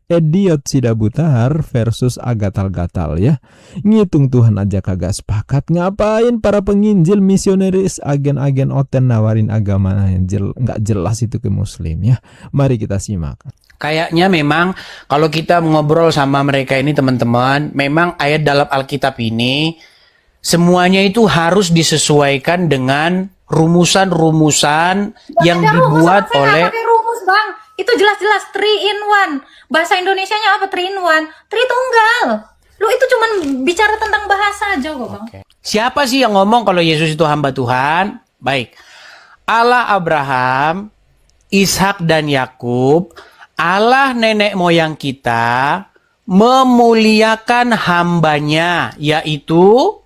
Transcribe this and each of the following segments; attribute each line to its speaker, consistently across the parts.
Speaker 1: Idiot Sidabutahar versus Agatal-gatal ya. Ngitung Tuhan aja kagak sepakat. Ngapain para penginjil misionaris agen-agen oten nawarin agama yang nggak jelas itu ke muslim ya. Mari kita simak.
Speaker 2: Kayaknya memang kalau kita ngobrol sama mereka ini teman-teman, memang ayat dalam Alkitab ini semuanya itu harus disesuaikan dengan rumusan-rumusan yang dibuat oleh...
Speaker 3: Pakai rumus bang, itu jelas-jelas 3 in 1. Bahasa Indonesianya apa 3 in 1? 3 tunggal. Lu itu cuman bicara tentang bahasa aja kok bang.
Speaker 2: Siapa sih yang ngomong kalau Yesus itu hamba Tuhan? Baik, Allah Abraham, Ishak dan Yakub, Allah nenek moyang kita memuliakan hambanya, yaitu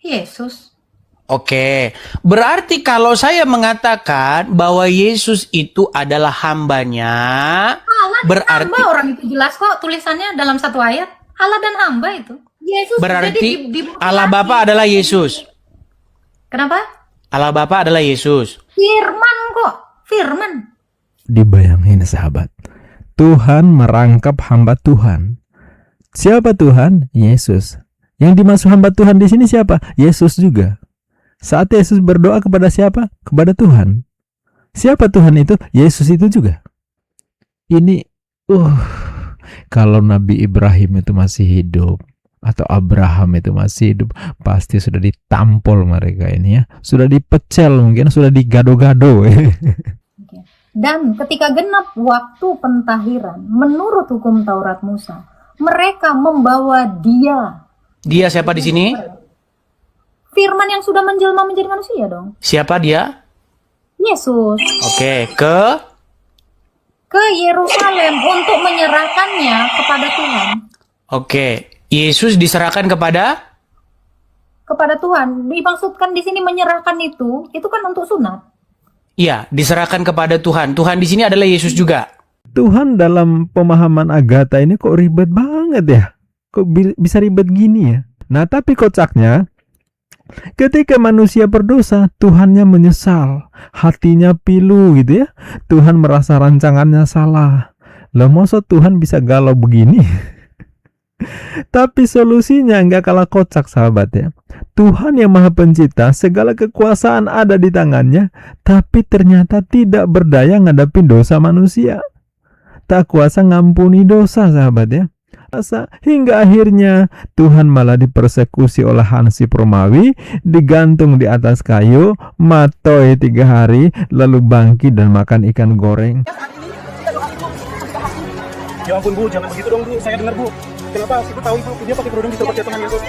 Speaker 3: Yesus.
Speaker 2: Oke, berarti kalau saya mengatakan bahwa Yesus itu adalah hambanya,
Speaker 3: Allah dan
Speaker 2: berarti
Speaker 3: hamba, orang itu jelas kok tulisannya dalam satu ayat. Allah dan hamba itu. Yesus
Speaker 2: berarti Allah Bapa adalah Yesus.
Speaker 3: Kenapa?
Speaker 2: Allah Bapa adalah Yesus.
Speaker 3: Firman kok, firman.
Speaker 1: Dibayangin sahabat, Tuhan merangkap hamba Tuhan. Siapa Tuhan? Yesus. Yang dimaksud hamba Tuhan di sini siapa? Yesus juga. Saat Yesus berdoa kepada siapa? Kepada Tuhan. Siapa Tuhan itu? Yesus itu juga. Ini, kalau Nabi Ibrahim itu masih hidup, atau Abraham itu masih hidup, pasti sudah ditampol mereka ini ya. Sudah dipecel, mungkin sudah digado-gado.
Speaker 3: Dan ketika genap waktu pentahiran menurut hukum Taurat Musa, mereka membawa dia.
Speaker 2: Dia siapa di sini?
Speaker 3: Firman yang sudah menjelma menjadi manusia dong.
Speaker 2: Siapa dia?
Speaker 3: Yesus.
Speaker 2: Oke,
Speaker 3: ke Yerusalem untuk menyerahkannya kepada Tuhan.
Speaker 2: Oke, Yesus diserahkan kepada
Speaker 3: Tuhan. Dimaksudkan di sini menyerahkan itu kan untuk sunat.
Speaker 2: Iya, diserahkan kepada Tuhan. Tuhan di sini adalah Yesus juga.
Speaker 1: Tuhan dalam pemahaman Agatha ini kok ribet banget ya? Kok bisa ribet gini ya? Nah, tapi kocaknya, ketika manusia berdosa, Tuhannya menyesal, hatinya pilu gitu ya. Tuhan merasa rancangannya salah. Lah masa Tuhan bisa galau begini? Tapi solusinya nggak kalah kocak sahabat ya. Tuhan yang maha pencipta, segala kekuasaan ada di tangannya, tapi ternyata tidak berdaya ngadapin dosa manusia. Tak kuasa ngampuni dosa sahabat ya. Hingga akhirnya Tuhan malah dipersekusi oleh Hansip Romawi, digantung di atas kayu, matoi 3 hari, lalu bangkit dan makan ikan goreng.
Speaker 4: Ya ampun Bu, jangan begitu dong Bu, saya dengar Bu. Kenapa? Ibu tahu Ibu, dia pakai kerudung di tempat jatuhan Yesus.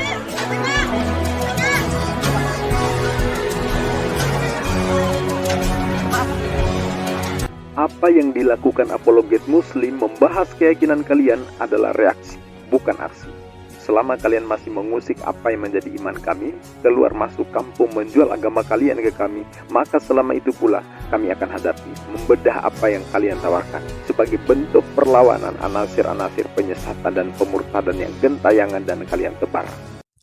Speaker 5: Apa yang dilakukan apologet muslim membahas keyakinan kalian adalah reaksi, bukan aksi. Selama kalian masih mengusik apa yang menjadi iman kami, keluar masuk kampung menjual agama kalian ke kami, maka selama itu pula kami akan hadapi, membedah apa yang kalian tawarkan sebagai bentuk perlawanan anasir-anasir penyesatan dan pemurtadan yang gentayangan dan kalian tebar.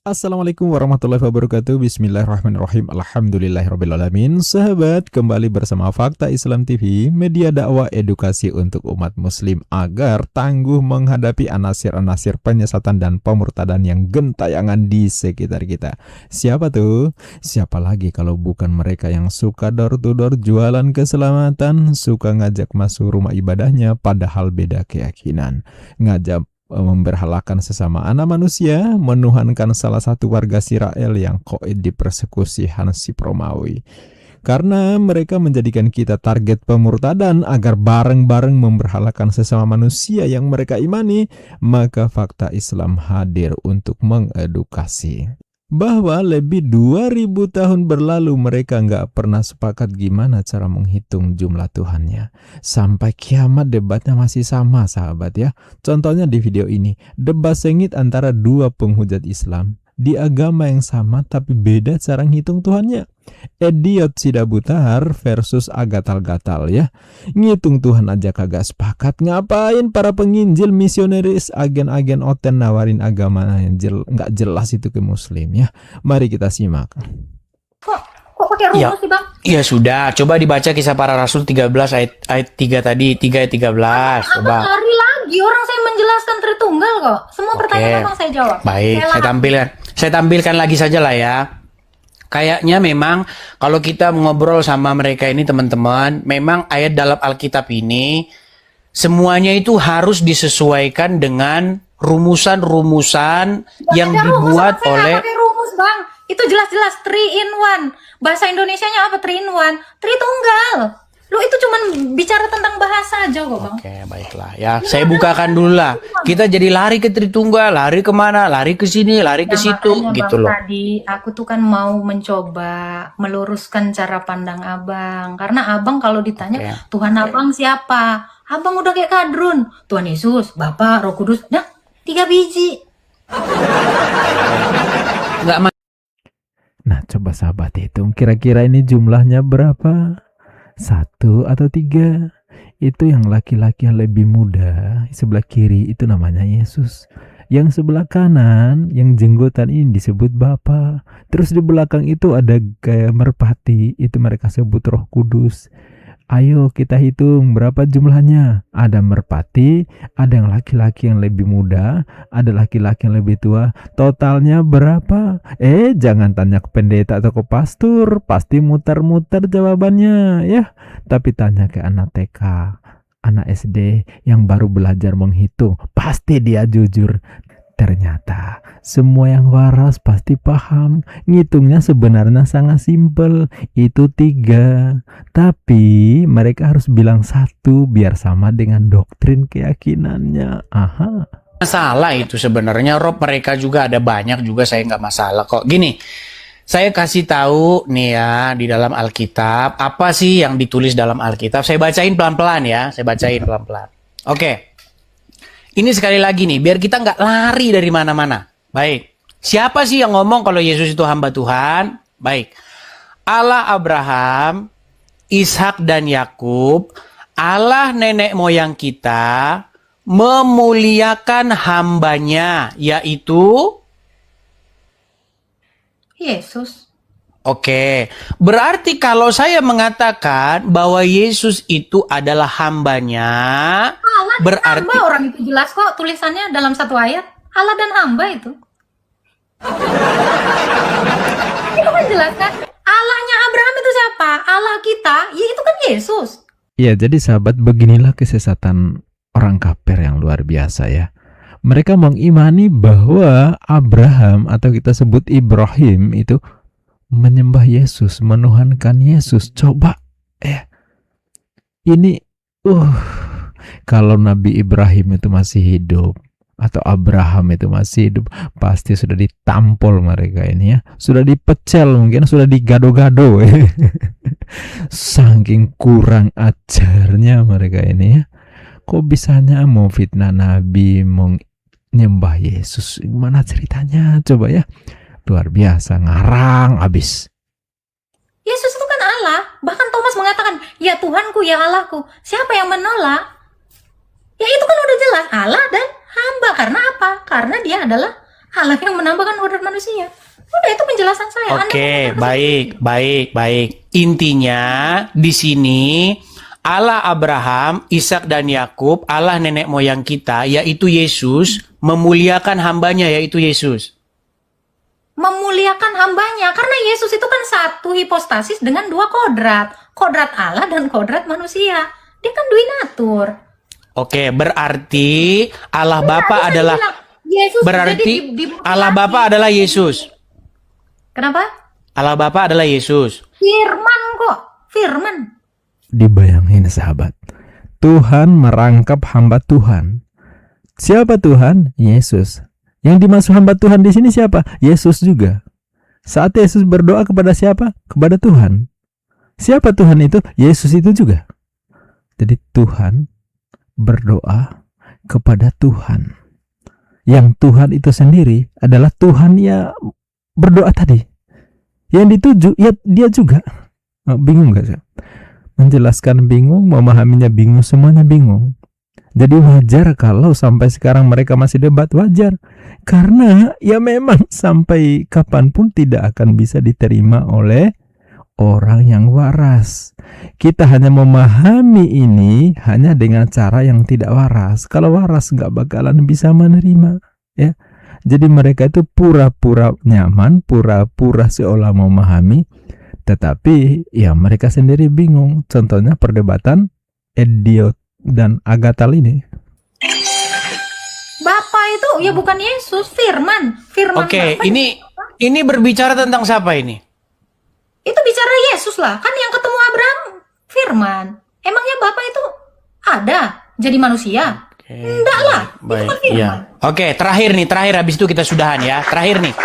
Speaker 1: Assalamualaikum warahmatullahi wabarakatuh. Bismillahirrahmanirrahim. Alhamdulillahirrabbilalamin. Sahabat, kembali bersama Fakta Islam TV, media dakwah edukasi untuk umat muslim agar tangguh menghadapi anasir-anasir penyesatan dan pemurtadan yang gentayangan di sekitar kita. Siapa tuh? Siapa lagi kalau bukan mereka yang suka door to door jualan keselamatan, suka ngajak masuk rumah ibadahnya padahal beda keyakinan, ngajak memberhalakan sesama anak manusia, menuhankan salah satu warga Israel yang koid dipersekusi Hansip Romawi. Karena mereka menjadikan kita target pemurtadan agar bareng-bareng memberhalakan sesama manusia yang mereka imani, maka Fakta Islam hadir untuk mengedukasi bahwa lebih 2000 tahun berlalu mereka nggak pernah sepakat gimana cara menghitung jumlah Tuhannya. Sampai kiamat debatnya masih sama sahabat ya. Contohnya di video ini, debat sengit antara dua penghujat Islam di agama yang sama tapi beda cara ngitung Tuhannya. Idiot Sidabutahar versus Agatal-gatal ya. Ngitung Tuhan aja kagak sepakat. Ngapain para penginjil misionaris agen-agen oten nawarin agama yang nggak jelas itu ke muslim ya. Mari kita simak.
Speaker 3: Kok Kok pakai rumus sih Bang?
Speaker 2: Ya sudah, coba dibaca Kisah Para Rasul 13 ayat 3 tadi, 3 ayat 13. Coba.
Speaker 3: Abang lari lagi, orang saya menjelaskan Tritunggal kok. Semua pertanyaan Abang saya jawab.
Speaker 2: Baik,
Speaker 3: Saya lahap.
Speaker 2: saya tampilkan lagi saja lah ya. Kayaknya memang kalau kita ngobrol sama mereka ini teman-teman, memang ayat dalam Alkitab ini semuanya itu harus disesuaikan dengan rumusan-rumusan yang
Speaker 3: Ada rumus,
Speaker 2: dibuat
Speaker 3: saya nggak
Speaker 2: oleh
Speaker 3: pakai rumus Bang. Itu jelas-jelas 3 in 1. Bahasa Indonesianya apa 3 in 1? Tritunggal. Lu itu cuman bicara tentang bahasa aja kok Bang.
Speaker 2: Oke, baiklah ya. Saya bukakan dulu lah. Kita jadi lari ke Tritunggal, lari kemana? Lari ke sini, lari ke situ,
Speaker 3: Makanya,
Speaker 2: gitu
Speaker 3: Bang,
Speaker 2: loh.
Speaker 3: tadi aku tuh kan mau mencoba meluruskan cara pandang Abang. Karena Abang kalau ditanya Tuhan Abang siapa? Abang udah kayak kadrun. Tuhan Yesus, Bapa, Roh Kudus. Nah, 3 biji.
Speaker 2: Nggak
Speaker 1: Nah, coba sahabat hitung kira-kira ini jumlahnya berapa? 1 atau 3? Itu yang laki-laki yang lebih muda, sebelah kiri itu namanya Yesus. Yang sebelah kanan, yang jenggotan ini disebut Bapa. Terus di belakang itu ada kayak merpati, itu mereka sebut Roh Kudus. Ayo kita hitung berapa jumlahnya. Ada merpati, ada yang laki-laki yang lebih muda, ada laki-laki yang lebih tua. Totalnya berapa? Jangan tanya ke pendeta atau ke pastor, pasti muter-muter jawabannya ya. Tapi tanya ke anak TK, anak SD yang baru belajar menghitung, pasti dia jujur. Ternyata semua yang waras pasti paham. Ngitungnya sebenarnya sangat simpel. Itu 3. Tapi mereka harus bilang 1 biar sama dengan doktrin keyakinannya. Aha.
Speaker 2: masalah itu sebenarnya, Rob. Mereka juga ada banyak juga, saya nggak masalah kok. Gini, saya kasih tahu nih ya di dalam Alkitab apa sih yang ditulis dalam Alkitab. Saya bacain pelan-pelan ya. Saya bacain pelan-pelan. Oke. Ini sekali lagi nih, biar kita nggak lari dari mana-mana. Baik. Siapa sih yang ngomong kalau Yesus itu hamba Tuhan? Baik. Allah Abraham, Ishak dan Yakub, Allah nenek moyang kita, memuliakan hambanya, yaitu
Speaker 3: Yesus.
Speaker 2: Oke, berarti kalau saya mengatakan bahwa Yesus itu adalah hambanya,
Speaker 3: Allah dan
Speaker 2: berarti
Speaker 3: hamba, orang itu jelas kok tulisannya dalam 1 ayat. Allah dan hamba itu. Itu kan jelas kan? Allahnya Abraham itu siapa? Allah kita, ya itu kan Yesus.
Speaker 1: Ya, jadi sahabat, beginilah kesesatan orang kafir yang luar biasa ya. Mereka mengimani bahwa Abraham atau kita sebut Ibrahim itu menyembah Yesus, menuhankan Yesus. Coba ini kalau Nabi Ibrahim itu masih hidup atau Abraham itu masih hidup, pasti sudah ditampol mereka ini ya. Sudah dipecel, mungkin sudah digado-gado. Saking kurang ajarnya mereka ini ya. Kok bisanya mau fitnah Nabi, mau nyembah Yesus? Gimana ceritanya? Coba ya. Luar biasa, ngarang abis.
Speaker 3: Yesus itu kan Allah. Bahkan Thomas mengatakan, ya Tuhanku, ya Allahku. Siapa yang menolak? Ya itu kan udah jelas, Allah dan hamba. Karena apa? Karena dia adalah Allah yang menambahkan kodrat manusia. Udah, itu penjelasan saya.
Speaker 2: Oke, baik. Intinya di sini Allah Abraham, Ishak dan Yakub, Allah nenek moyang kita, yaitu Yesus, memuliakan hambanya, yaitu Yesus.
Speaker 3: Memuliakan hambanya, karena Yesus itu kan satu hipostasis dengan 2 kodrat. Kodrat Allah dan kodrat manusia. Dia kan duinatur.
Speaker 2: Oke, berarti Allah Bapa
Speaker 3: Bisa
Speaker 2: adalah
Speaker 3: dibilang, Yesus
Speaker 2: berarti
Speaker 3: jadi
Speaker 2: Allah Bapa adalah Yesus.
Speaker 3: Kenapa?
Speaker 2: Allah Bapa adalah Yesus.
Speaker 3: Firman kok. Firman.
Speaker 1: Dibayangin sahabat, Tuhan merangkap hamba Tuhan. Siapa Tuhan? Yesus. Yang dimaksud hamba Tuhan di sini siapa? Yesus juga. Saat Yesus berdoa kepada siapa? Kepada Tuhan. Siapa Tuhan itu? Yesus itu juga. Jadi Tuhan berdoa kepada Tuhan. Yang Tuhan itu sendiri adalah Tuhan ya berdoa tadi. Yang dituju ya dia juga. Bingung gak sih? Menjelaskan bingung, memahaminya bingung, semuanya bingung. Jadi wajar kalau sampai sekarang mereka masih debat, wajar. Karena ya memang sampai kapanpun tidak akan bisa diterima oleh orang yang waras. Kita hanya memahami ini hanya dengan cara yang tidak waras. Kalau waras nggak bakalan bisa menerima, ya. Jadi mereka itu pura-pura nyaman, pura-pura seolah memahami, tetapi ya mereka sendiri bingung. Contohnya perdebatan Ediot dan Agatal ini.
Speaker 3: Bapa itu ya bukan Yesus, Firman. Firman
Speaker 2: Oke,
Speaker 3: Bapa
Speaker 2: ini berbicara tentang siapa ini?
Speaker 3: itu bicara Yesus lah. Kan yang ketemu Abraham Firman. Emangnya Bapa itu ada jadi manusia? Enggak lah. Itu
Speaker 2: Baik,
Speaker 3: kan Firman.
Speaker 2: iya. Oke, terakhir habis itu kita sudahan ya. Terakhir nih.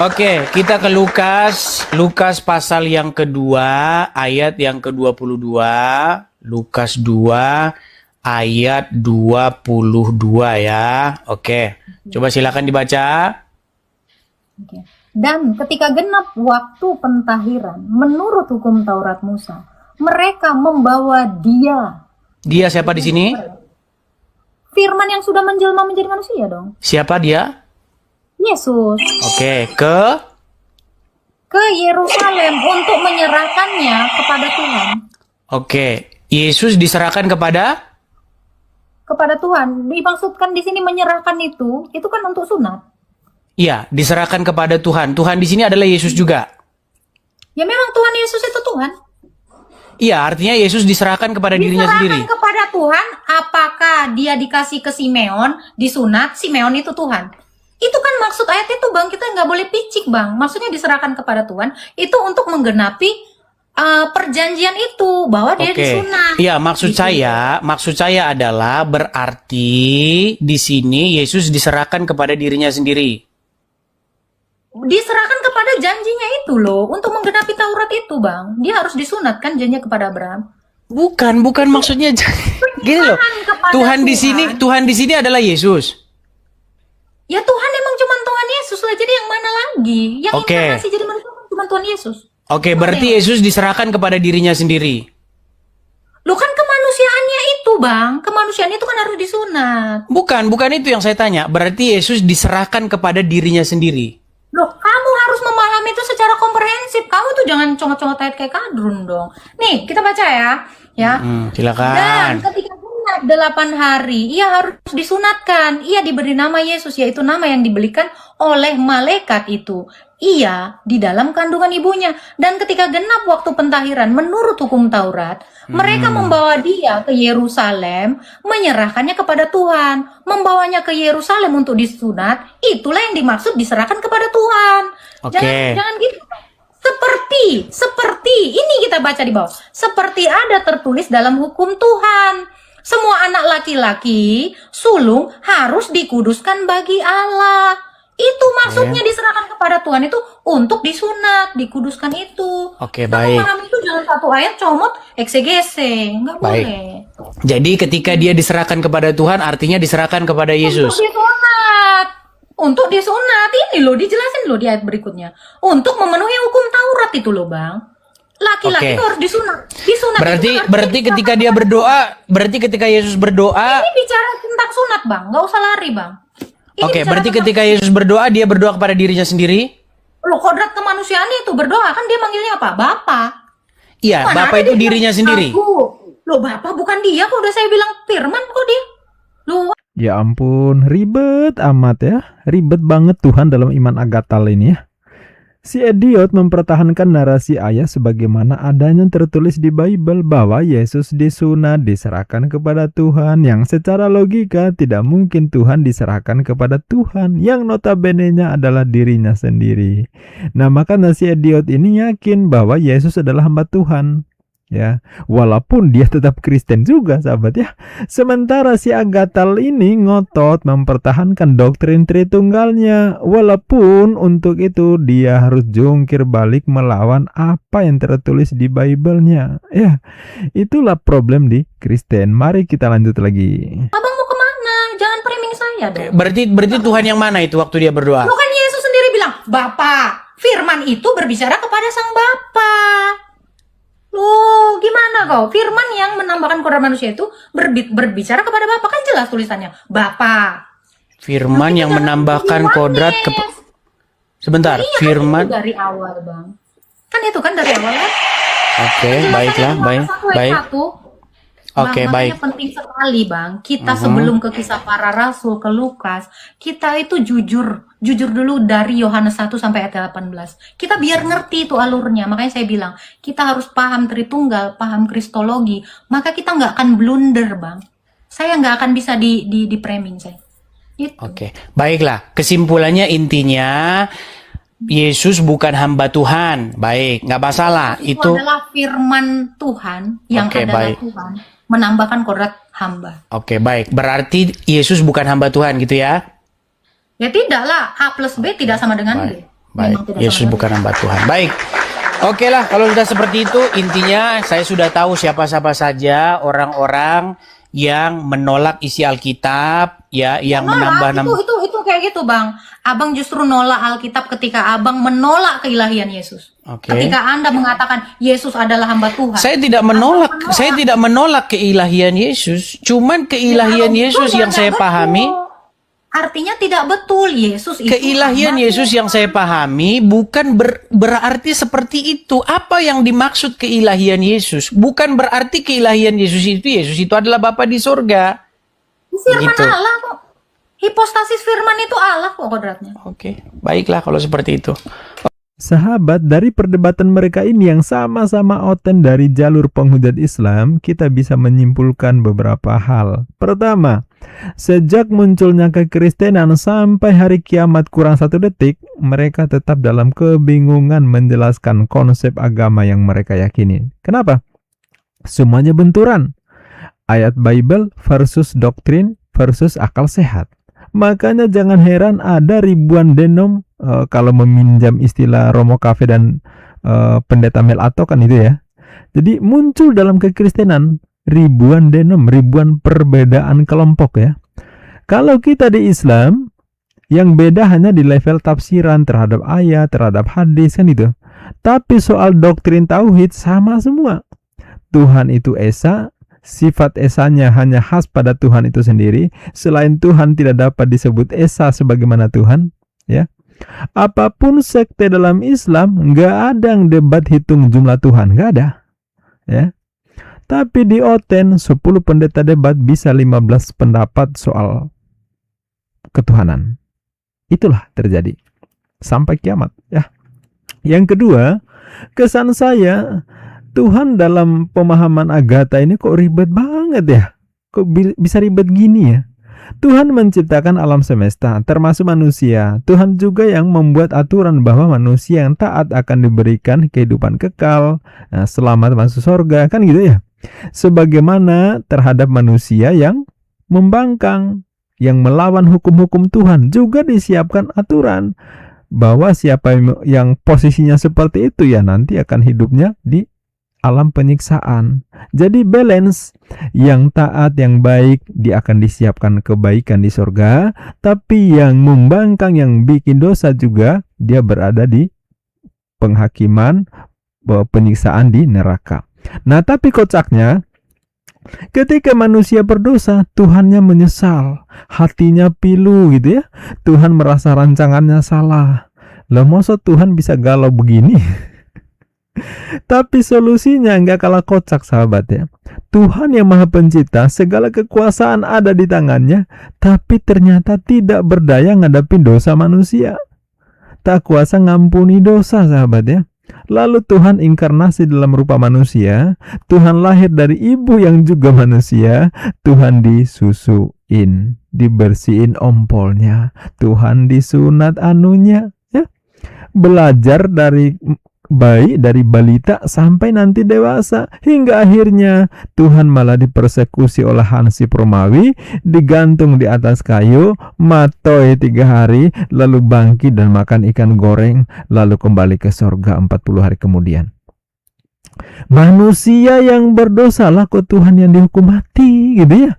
Speaker 2: Oke, kita ke Lukas pasal yang kedua, ayat yang ke-22. Lukas 2 ayat 22 ya. Oke, coba silakan dibaca.
Speaker 3: Oke. Dan ketika genap waktu pentahiran menurut hukum Taurat Musa, mereka membawa dia.
Speaker 2: Dia siapa di sini?
Speaker 3: Firman yang sudah menjelma menjadi manusia dong.
Speaker 2: Siapa dia?
Speaker 3: Yesus
Speaker 2: Oke,
Speaker 3: ke Yerusalem untuk menyerahkannya kepada Tuhan.
Speaker 2: Oke, Yesus diserahkan kepada
Speaker 3: Tuhan. Dimaksudkan di sini menyerahkan itu kan untuk sunat.
Speaker 2: Iya, diserahkan kepada Tuhan. Tuhan di sini adalah Yesus juga.
Speaker 3: Ya memang Tuhan Yesus itu Tuhan.
Speaker 2: Iya, artinya Yesus diserahkan kepada dirinya sendiri.
Speaker 3: Diserahkan kepada Tuhan, apakah dia dikasih ke Simeon, disunat, Simeon itu Tuhan. Itu kan maksud ayat itu Bang, kita nggak boleh picik Bang. Maksudnya diserahkan kepada Tuhan, itu untuk menggenapi perjanjian itu, bahwa dia
Speaker 2: Oke.
Speaker 3: disunat.
Speaker 2: Iya, maksud saya adalah berarti di sini Yesus diserahkan kepada dirinya sendiri.
Speaker 3: Diserahkan kepada janjinya itu loh, untuk menggenapi Taurat itu Bang. Dia harus disunat kan janjinya kepada Abraham.
Speaker 2: Bukan maksudnya gini loh.
Speaker 3: Kepada
Speaker 2: Tuhan di sini adalah Yesus.
Speaker 3: Ya Tuhan emang cuma Tuhan Yesus lah, jadi yang mana lagi? Yang
Speaker 2: Oke.
Speaker 3: inkarnasi jadi manusia cuma Tuhan Yesus.
Speaker 2: Oke, berarti Yesus diserahkan kepada dirinya sendiri.
Speaker 3: Loh kan kemanusiaannya itu Bang, kemanusiaan itu kan harus disunat.
Speaker 2: Bukan itu yang saya tanya. Berarti Yesus diserahkan kepada dirinya sendiri.
Speaker 3: Loh, kamu harus memahami itu secara komprehensif. Kamu tuh jangan congot-congot ayat kayak kadrun dong. Nih, kita baca ya. Dan
Speaker 2: Silakan.
Speaker 3: ketika genap 8 hari, ia harus disunatkan. Ia diberi nama Yesus, yaitu nama yang diberikan oleh malaikat itu. Ia di dalam kandungan ibunya. Dan ketika genap waktu pentahiran menurut hukum Taurat, mereka membawa dia ke Yerusalem, menyerahkannya kepada Tuhan. Membawanya ke Yerusalem untuk disunat, itulah yang dimaksud diserahkan kepada Tuhan.
Speaker 2: Oke.
Speaker 3: Jangan gitu. Seperti ini kita baca di bawah. Seperti ada tertulis dalam hukum Tuhan. Semua anak laki-laki sulung harus dikuduskan bagi Allah. Itu maksudnya diserahkan kepada Tuhan itu untuk disunat, dikuduskan itu.
Speaker 2: Oke,
Speaker 3: Kita
Speaker 2: baik.
Speaker 3: memahami itu jangan satu ayat comot eksegese, nggak
Speaker 2: Baik.
Speaker 3: boleh.
Speaker 2: Jadi ketika dia diserahkan kepada Tuhan, artinya diserahkan kepada Yesus.
Speaker 3: Untuk disunat ini loh, dijelasin loh di ayat berikutnya. Untuk memenuhi hukum Taurat itu loh Bang. Laki-laki
Speaker 2: Oke.
Speaker 3: itu harus disunat. Disunat itu
Speaker 2: Berarti ketika dia berdoa, berarti ketika Yesus berdoa,
Speaker 3: ini bicara tentang sunat Bang, nggak usah lari Bang. Ini
Speaker 2: oke,
Speaker 3: bicara
Speaker 2: berarti
Speaker 3: tentang-
Speaker 2: ketika Yesus berdoa, dia berdoa kepada dirinya sendiri.
Speaker 3: Loh, kodrat kemanusiaannya itu berdoa kan dia manggilnya apa? Bapa.
Speaker 2: Iya,
Speaker 3: Mana
Speaker 2: Bapa
Speaker 3: ada
Speaker 2: itu
Speaker 3: dia bilang,
Speaker 2: dirinya sendiri.
Speaker 3: Aku. Loh, Bapa bukan dia kok, udah saya bilang Firman kok dia. Loh,
Speaker 1: Ya ampun, ribet amat ya. Ribet banget Tuhan dalam iman Agatal ini ya. Si Ediot mempertahankan narasi ayat sebagaimana adanya tertulis di Bible bahwa Yesus disunat diserahkan kepada Tuhan, yang secara logika tidak mungkin Tuhan diserahkan kepada Tuhan yang notabene-nya adalah dirinya sendiri. Nah, maka si Ediot ini yakin bahwa Yesus adalah hamba Tuhan. Ya, walaupun dia tetap Kristen juga, sahabat ya. Sementara si Agatal ini ngotot mempertahankan doktrin Tritunggalnya, walaupun untuk itu dia harus jungkir balik melawan apa yang tertulis di Bible-nya. Ya, itulah problem di Kristen. Mari kita lanjut lagi.
Speaker 3: Abang mau kemana? Jangan framing saya dong.
Speaker 2: Berarti Tuhan yang mana itu waktu dia berdoa?
Speaker 3: Loh kan Yesus sendiri bilang, Bapa. Firman itu berbicara kepada Sang Bapa. Loh, gimana kau? Firman yang menambahkan kodrat manusia itu berbicara kepada Bapa, kan jelas tulisannya. Bapa.
Speaker 2: Firman yang menambahkan kodrat
Speaker 3: Yohanes.
Speaker 2: Sebentar,
Speaker 3: Iya, kan
Speaker 2: firman
Speaker 3: itu dari awal, Bang. Kan itu kan dari awal kan.
Speaker 2: Oke, baiklah, baik, baik. Oke,
Speaker 3: Bang,
Speaker 2: baik.
Speaker 3: makanya penting sekali Bang, kita sebelum ke kisah para rasul, ke Lukas, kita itu jujur dulu dari Yohanes 1 sampai ayat 18. Kita biar ngerti itu alurnya, makanya saya bilang, kita harus paham Tritunggal, paham Kristologi, maka kita nggak akan blunder Bang. Saya nggak akan bisa di framing saya. Itu.
Speaker 2: Oke, baiklah. Kesimpulannya intinya Yesus bukan hamba Tuhan. Baik, nggak masalah.
Speaker 3: Itu adalah firman Tuhan yang
Speaker 2: Oke,
Speaker 3: adalah
Speaker 2: baik.
Speaker 3: Tuhan, menambahkan kodrat hamba.
Speaker 2: Oke, baik. Berarti Yesus bukan hamba Tuhan gitu ya?
Speaker 3: Ya tidaklah, A plus B tidak sama dengan B.
Speaker 2: Baik,
Speaker 3: Memang tidak
Speaker 2: Yesus
Speaker 3: sama
Speaker 2: bukan hamba Tuhan. Baik. Oke lah, kalau sudah seperti itu, intinya saya sudah tahu siapa-siapa saja orang-orang yang menolak isi Alkitab, ya, yang menambah-nambah.
Speaker 3: Itu kayak gitu Bang. Abang justru nolak Alkitab ketika abang menolak keilahian Yesus.
Speaker 2: Oke.
Speaker 3: Ketika Anda mengatakan Yesus adalah hamba Tuhan.
Speaker 2: Saya tidak menolak keilahian Yesus, cuman keilahian
Speaker 3: Ya,
Speaker 2: Yesus
Speaker 3: betul,
Speaker 2: yang saya
Speaker 3: betul.
Speaker 2: pahami.
Speaker 3: Artinya tidak betul Yesus itu.
Speaker 2: Keilahian
Speaker 3: hamba
Speaker 2: Yesus
Speaker 3: Tuhan.
Speaker 2: yang saya pahami bukan berarti seperti itu. Apa yang dimaksud keilahian Yesus? Bukan berarti keilahian Yesus itu adalah Bapa di sorga.
Speaker 3: Firman
Speaker 2: Gitu.
Speaker 3: Allah kok. Hipostasis firman itu Allah kok kodratnya.
Speaker 2: Oke, baiklah kalau seperti itu.
Speaker 1: Sahabat, dari perdebatan mereka ini yang sama-sama oten dari jalur penghujat Islam, kita bisa menyimpulkan beberapa hal. Pertama, sejak munculnya kekristenan sampai hari kiamat kurang 1 detik, mereka tetap dalam kebingungan menjelaskan konsep agama yang mereka yakini. Kenapa? Semuanya benturan. Ayat Bible versus doktrin versus akal sehat. Makanya jangan heran ada ribuan denom, kalau meminjam istilah Romo Cafe dan Pendeta Mel Ato kan itu ya. Jadi muncul dalam kekristenan ribuan denom, ribuan perbedaan kelompok ya. Kalau kita di Islam, yang beda hanya di level tafsiran terhadap ayat, terhadap hadis kan itu. Tapi soal doktrin tauhid sama semua. Tuhan itu esa, sifat esanya hanya khas pada Tuhan itu sendiri. Selain Tuhan tidak dapat disebut esa sebagaimana Tuhan, ya. Apapun sekte dalam Islam, nggak ada yang debat hitung jumlah Tuhan, nggak ada, ya. Tapi di Oten 10 pendeta debat bisa 15 pendapat soal ketuhanan. Itulah terjadi sampai kiamat, ya. Yang kedua, kesan saya Tuhan dalam pemahaman Agatha ini kok ribet banget ya? Kok bisa ribet gini ya? Tuhan menciptakan alam semesta, termasuk manusia. Tuhan juga yang membuat aturan bahwa manusia yang taat akan diberikan kehidupan kekal, selamat masuk surga, kan gitu ya? Sebagaimana terhadap manusia yang membangkang, yang melawan hukum-hukum Tuhan, juga disiapkan aturan bahwa siapa yang posisinya seperti itu ya nanti akan hidupnya di alam penyiksaan. Jadi balance, yang taat, yang baik, dia akan disiapkan kebaikan di surga, tapi yang membangkang, yang bikin dosa juga, dia berada di penghakiman, penyiksaan di neraka. Nah, tapi kocaknya, ketika manusia berdosa, Tuhannya menyesal, hatinya pilu gitu ya. Tuhan merasa rancangannya salah. Lah masa Tuhan bisa galau begini? Tapi solusinya nggak kalah kocak sahabat ya. Tuhan yang maha pencipta, segala kekuasaan ada di tangannya, tapi ternyata tidak berdaya ngadapin dosa manusia. Tak kuasa ngampuni dosa sahabat ya. Lalu Tuhan inkarnasi dalam rupa manusia, Tuhan lahir dari ibu yang juga manusia, Tuhan disusuin, dibersihin ompolnya, Tuhan disunat anunya ya. Belajar dari bayi, dari balita sampai nanti dewasa, hingga akhirnya Tuhan malah dipersekusi oleh Hansip Romawi, digantung di atas kayu, matoy 3 hari, lalu bangkit dan makan ikan goreng, lalu kembali ke surga 40 hari kemudian. Manusia yang berdosa lah kok Tuhan yang dihukum mati gitu ya.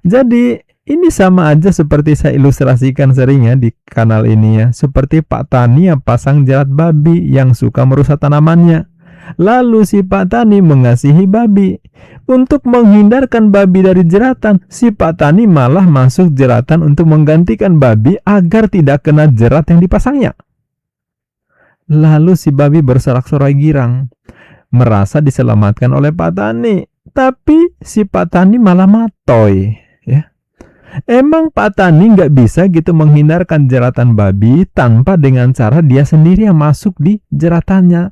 Speaker 1: Jadi ini sama aja seperti saya ilustrasikan sering ya di kanal ini ya. Seperti Pak Tani yang pasang jerat babi yang suka merusak tanamannya. Lalu si Pak Tani mengasihi babi. Untuk menghindarkan babi dari jeratan, si Pak Tani malah masuk jeratan untuk menggantikan babi agar tidak kena jerat yang dipasangnya. Lalu si babi bersorak-sorai girang, merasa diselamatkan oleh Patani. Tapi si Patani malah matoy, ya. Emang Patani nggak bisa gitu menghindarkan jeratan babi tanpa dengan cara dia sendiri yang masuk di jeratannya.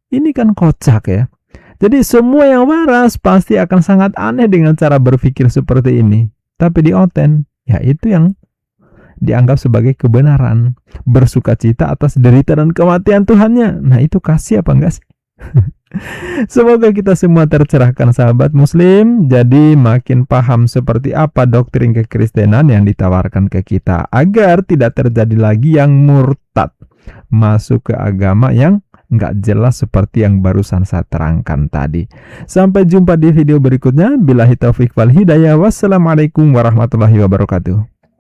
Speaker 1: Ini kan kocak ya. Jadi semua yang waras pasti akan sangat aneh dengan cara berpikir seperti ini. Tapi di Oten, ya itu yang dianggap sebagai kebenaran, bersukacita atas derita dan kematian Tuhannya. Nah itu kasih apa enggak sih? Semoga kita semua tercerahkan sahabat muslim, jadi makin paham seperti apa doktrin kekristenan yang ditawarkan ke kita, agar tidak terjadi lagi yang murtad, masuk ke agama yang nggak jelas seperti yang barusan saya terangkan tadi. Sampai jumpa di video berikutnya. Billahi taufiq wal hidayah. Wassalamualaikum warahmatullahi wabarakatuh.